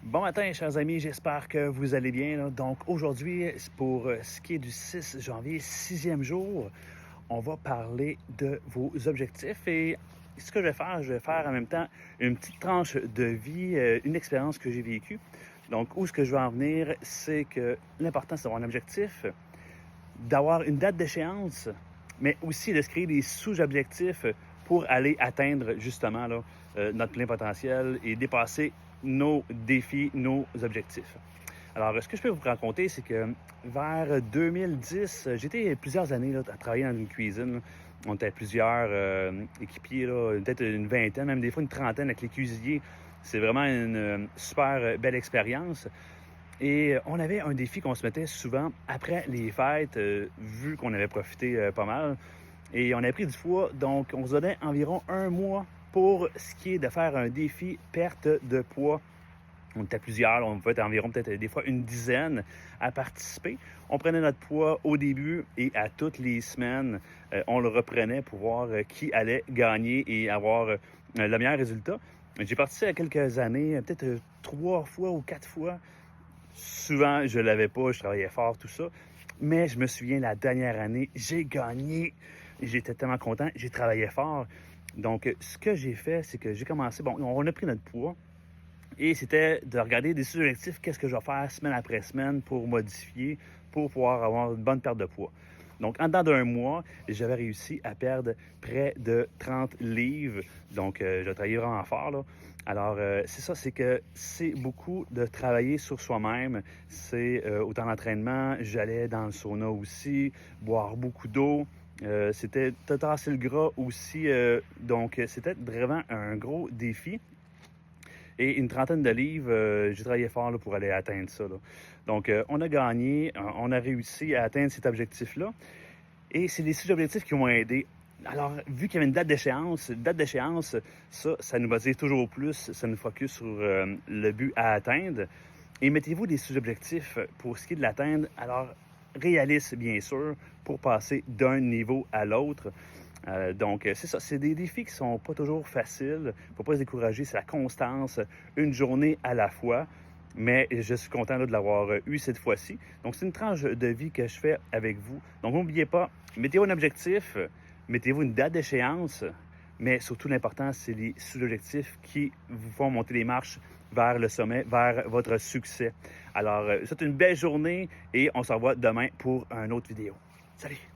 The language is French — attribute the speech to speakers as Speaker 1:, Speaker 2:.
Speaker 1: Bon matin, chers amis, j'espère que vous allez bien, là. Donc aujourd'hui, pour ce qui est du 6 janvier, sixième jour, on va parler de vos objectifs et ce que je vais faire en même temps une petite tranche de vie, une expérience que j'ai vécue. Donc où ce que je veux en venir, c'est que l'important c'est d'avoir un objectif, d'avoir une date d'échéance, mais aussi de se créer des sous-objectifs pour aller atteindre justement là, notre plein potentiel et dépasser nos défis, nos objectifs. Alors, ce que je peux vous raconter, c'est que vers 2010, j'étais plusieurs années là, à travailler dans une cuisine, là. On était plusieurs équipiers, là, peut-être une vingtaine, même des fois une trentaine avec les cuisiniers. C'est vraiment une super belle expérience. Et on avait un défi qu'on se mettait souvent après les fêtes, vu qu'on avait profité pas mal. Et on avait pris du poids, donc on se donnait environ un mois pour ce qui est de faire un défi perte de poids. On était plusieurs, on pouvait être environ peut-être des fois une dizaine à participer. On prenait notre poids au début et à toutes les semaines, on le reprenait pour voir qui allait gagner et avoir le meilleur résultat. J'ai participé à quelques années, peut-être 3 fois ou 4 fois. Souvent, je l'avais pas, je travaillais fort, tout ça. Mais je me souviens, la dernière année, j'ai gagné. J'étais tellement content, j'ai travaillé fort. Donc, ce que j'ai fait, c'est que j'ai commencé, bon, on a pris notre poids. Et c'était de regarder des sous-objectifs, qu'est-ce que je vais faire semaine après semaine pour modifier, pour pouvoir avoir une bonne perte de poids. Donc, en dedans d'un mois, j'avais réussi à perdre près de 30 livres. Donc, je travaillais vraiment fort, là. Alors, c'est ça, c'est que c'est beaucoup de travailler sur soi-même. C'est autant d'entraînement, j'allais dans le sauna aussi, boire beaucoup d'eau. C'était de tasser le gras aussi. Donc, c'était vraiment un gros défi. Et une trentaine de livres, j'ai travaillé fort là, pour aller atteindre ça, là. Donc, on a gagné, on a réussi à atteindre cet objectif-là. Et c'est des sous-objectifs qui m'ont aidé. Alors, vu qu'il y avait une date d'échéance, ça nous motive toujours plus, ça nous focus sur le but à atteindre. Et mettez-vous des sous-objectifs pour ce qui est de l'atteindre. Alors, réalistes, bien sûr, pour passer d'un niveau à l'autre. Donc, c'est ça, c'est des défis qui sont pas toujours faciles. Faut pas se décourager, c'est la constance, une journée à la fois. Mais je suis content là, de l'avoir eu cette fois-ci. Donc, c'est une tranche de vie que je fais avec vous. Donc, n'oubliez pas, mettez-vous un objectif, mettez-vous une date d'échéance, mais surtout l'important, c'est les sous-objectifs qui vous font monter les marches vers le sommet, vers votre succès. Alors, c'est une belle journée et on se revoit demain pour une autre vidéo. Salut!